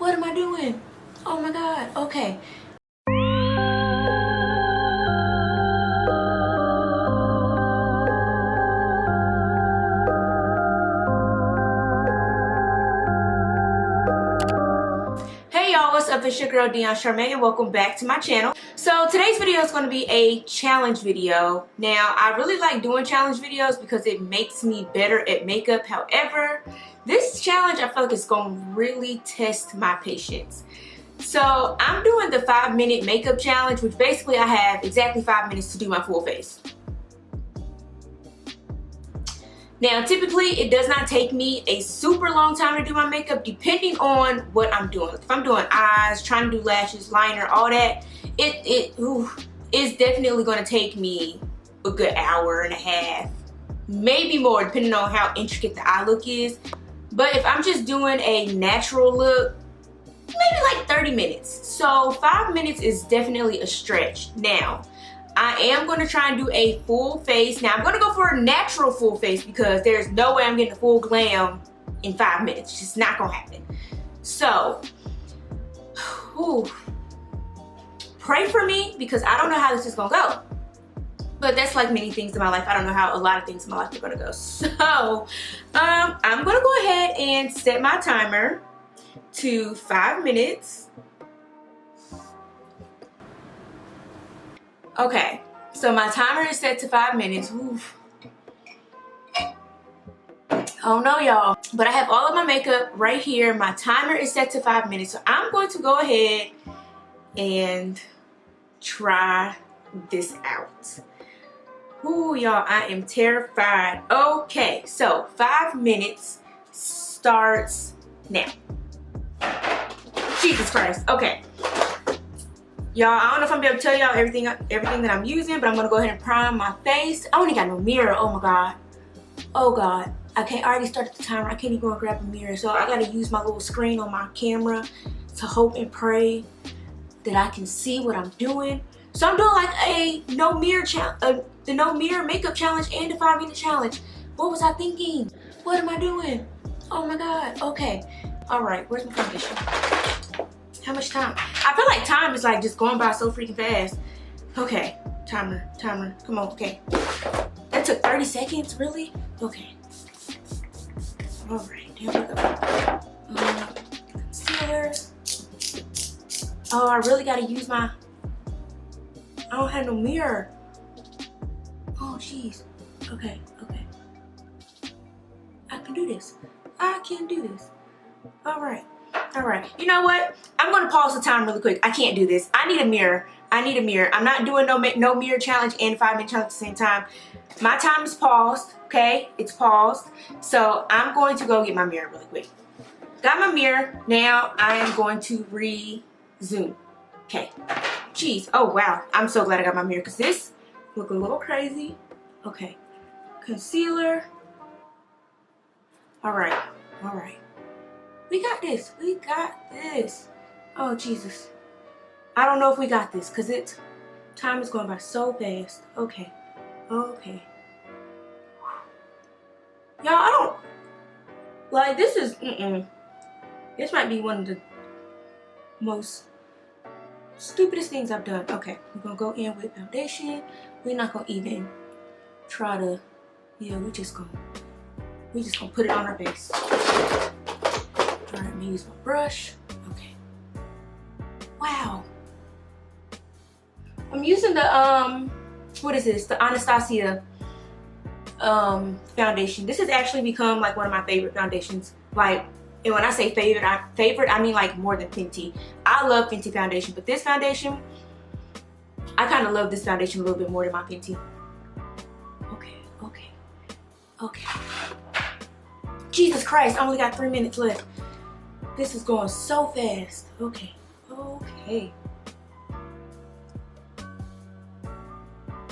What am I doing? Oh my God. Okay. Hey y'all, what's up? It's your girl Dion Charmaine and welcome back to my channel. So today's video is going to be a challenge video. Now, I really like doing challenge videos because it makes me better at makeup. However, this challenge I feel like it's going to really test my patience. So I'm doing the 5-minute makeup challenge, which basically I have exactly 5 minutes to do my full face. Now, typically, it does not take me a super long time to do my makeup, depending on what I'm doing. If I'm doing eyes, trying to do lashes, liner, all that, it is definitely going to take me a good hour and a half, maybe more, depending on how intricate the eye look is. But if I'm just doing a natural look, maybe like 30 minutes. So 5 minutes is definitely a stretch. Now, I am going to try and do a full face. Now, I'm going to go for a natural full face because there's no way I'm getting a full glam in 5 minutes. It's just not going to happen. So, pray for me because I don't know how this is going to go. But that's like many things in my life. I don't know how a lot of things in my life are going to go. So, I'm going to go ahead and set my timer to 5 minutes. Okay, so my timer is set to 5 minutes. Oof. Oh no, y'all. But I have all of my makeup right here. My timer is set to 5 minutes. So I'm going to go ahead and try this out. Ooh, y'all, I am terrified. Okay, so 5 minutes starts now. Jesus Christ. Okay. Y'all, I don't know if I'm gonna be able to tell y'all everything that I'm using, but I'm gonna go ahead and prime my face. I only got no mirror. Oh my God. Oh God. I already started the timer. I can't even go and grab a mirror. So I gotta use my little screen on my camera to hope and pray that I can see what I'm doing. So I'm doing like a the no mirror makeup challenge and the 5-minute challenge. What was I thinking? What am I doing? Oh my God. Okay. All right. Where's my foundation? How much time? I feel like time is like just going by so freaking fast. Okay, timer, come on, okay. That took 30 seconds, really? Okay. All right, here we go. Concealer. Oh, I really gotta use I don't have no mirror. Oh, jeez. Okay. I can do this. I can do this. All right. You know what? I'm going to pause the time really quick. I can't do this. I need a mirror. I'm not doing no mirror challenge and 5-minute challenge at the same time. My time is paused, okay? It's paused. So I'm going to go get my mirror really quick. Got my mirror. Now I am going to re-zoom. Okay. Jeez. Oh, wow. I'm so glad I got my mirror because this look a little crazy. Okay. Concealer. All right. We got this. Oh, Jesus. I don't know if we got this because time is going by so fast. Okay. Y'all, I don't, like, this is, this might be one of the most stupidest things I've done. Okay, we're going to go in with foundation. We're not going to even try to, we're just going to put it on our face. All right, I'm gonna use my brush. Okay. Wow. I'm using the what is this? The Anastasia foundation. This has actually become like one of my favorite foundations. Like, and when I say favorite, I mean like more than Fenty. I love Fenty foundation, but this foundation, I kind of love this foundation a little bit more than my Fenty. Okay. Jesus Christ, I only got 3 minutes left. This is going so fast. Okay.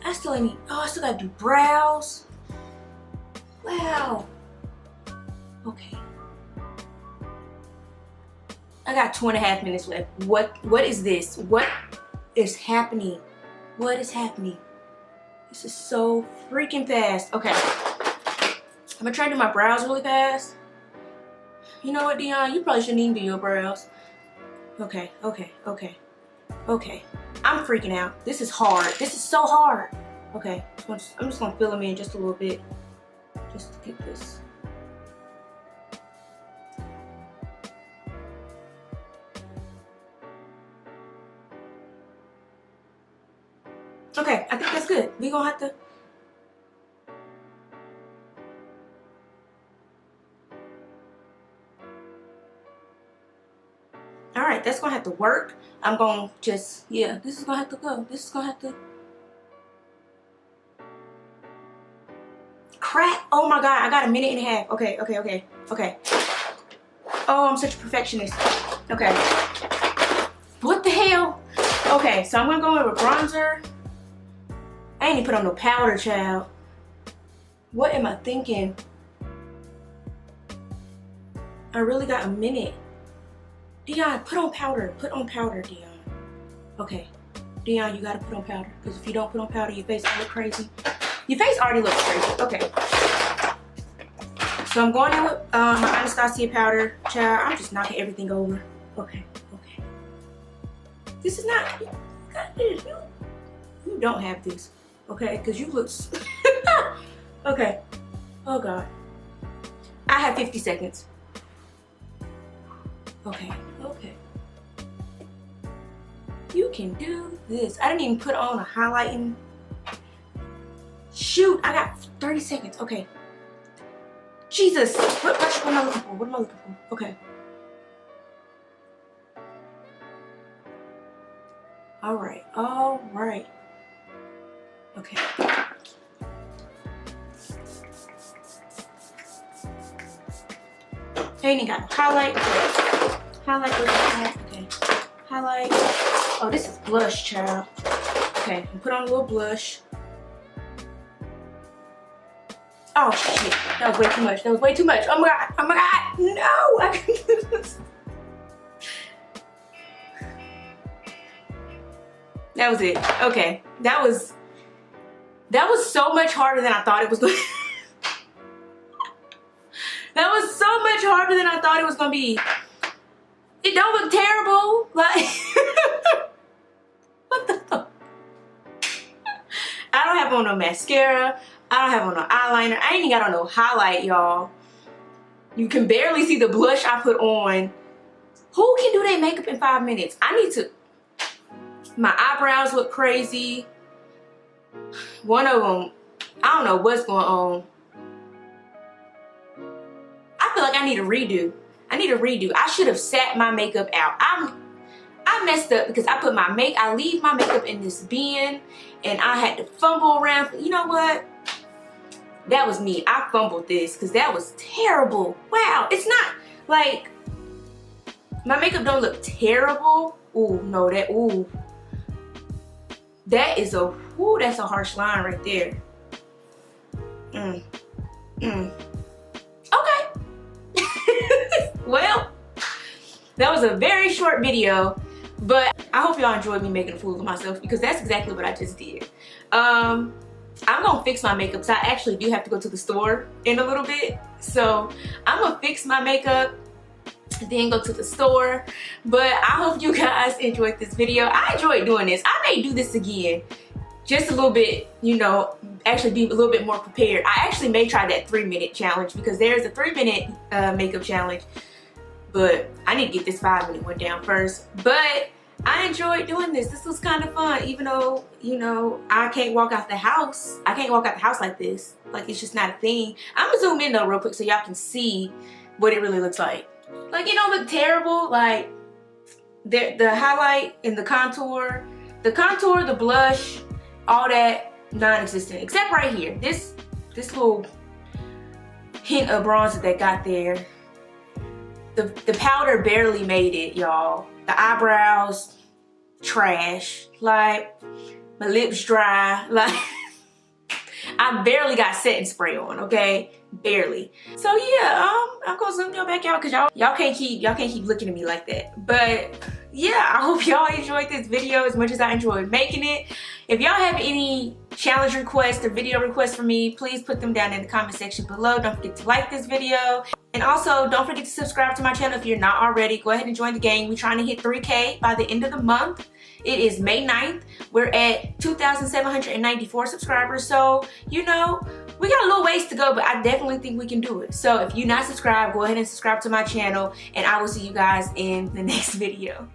I still gotta do brows. Wow. Okay. I got 2.5 minutes left. What is this? What is happening? This is so freaking fast. Okay. I'm gonna try to do my brows really fast. You know what, Dion? You probably shouldn't even do your brows. Okay, okay, okay, okay. I'm freaking out. This is hard. This is so hard. Okay, I'm just gonna fill them in just a little bit, just to get this. Okay, I think that's good. We gonna have to. All right, that's gonna have to work. I'm gonna just, yeah, this is gonna have to go. This is gonna have to. Crack. Oh my God, I got a minute and a half. Okay, okay, okay, okay. Oh, I'm such a perfectionist. Okay. What the hell? Okay, so I'm gonna go in with bronzer. I ain't even put on no powder, child. What am I thinking? I really got a minute. Dion, put on powder. Put on powder, Dion. Okay. Dion, you gotta put on powder. Because if you don't put on powder, your face will look crazy. Your face already looks crazy. Okay. So I'm going in with my Anastasia powder. Child, I'm just knocking everything over. Okay, okay. This is not, you got this. You don't have this. Okay, because you look, okay. Oh God. I have 50 seconds. Okay, okay. You can do this. I didn't even put on a highlighting. Shoot, I got 30 seconds. Okay. Jesus, what am I looking for? What am I looking for? Okay. All right, all right. Okay. I ain't got no highlight. Okay. Highlight, where's that? Okay. Highlight. Oh, this is blush, child. Okay, and put on a little blush. Oh shit, that was way too much. That was way too much. Oh my God, oh my God, no! I couldn't do this. That was it. Okay, that was so much harder than I thought it was going. That was so much harder than I thought it was gonna be. It don't look terrible. Like, what the fuck? I don't have on no mascara. I don't have on no eyeliner. I ain't even got on no highlight, y'all. You can barely see the blush I put on. Who can do their makeup in 5 minutes? I need to. My eyebrows look crazy. One of them, I don't know what's going on. I feel like I need a redo. I need a redo. I should have sat my makeup out. I messed up because I leave my makeup in this bin and I had to fumble around. You know what? That was me. I fumbled this because that was terrible. Wow. It's not like my makeup don't look terrible. Ooh, no, ooh. That is that's a harsh line right there. Okay. Well, that was a very short video, but I hope y'all enjoyed me making a fool of myself because that's exactly what I just did. I'm gonna fix my makeup because I actually do have to go to the store in a little bit. So I'm gonna fix my makeup, then go to the store. But I hope you guys enjoyed this video. I enjoyed doing this. I may do this again. Just a little bit, you know, actually be a little bit more prepared. I actually may try that 3-minute challenge because there's a 3-minute makeup challenge. But I need to get this 5-minute one down first. But I enjoyed doing this. This was kind of fun, even though, you know, I can't walk out the house. I can't walk out the house like this. Like, it's just not a thing. I'm gonna zoom in though real quick so y'all can see what it really looks like. Like, it don't look terrible. Like, the highlight and the contour, the blush, all that, non-existent. Except right here. This little hint of bronzer that got there. The powder barely made it, y'all. The eyebrows, trash. Like, my lips dry. Like, I barely got setting spray on, okay? Barely. So yeah, I'm gonna zoom y'all back out because y'all can't keep looking at me like that. But yeah, I hope y'all enjoyed this video as much as I enjoyed making it. If y'all have any challenge requests or video requests for me, please put them down in the comment section below. Don't forget to like this video. And also, don't forget to subscribe to my channel if you're not already. Go ahead and join the gang. We're trying to hit 3K by the end of the month. It is May 9th. We're at 2,794 subscribers. So, you know, we got a little ways to go, but I definitely think we can do it. So if you're not subscribed, go ahead and subscribe to my channel, and I will see you guys in the next video.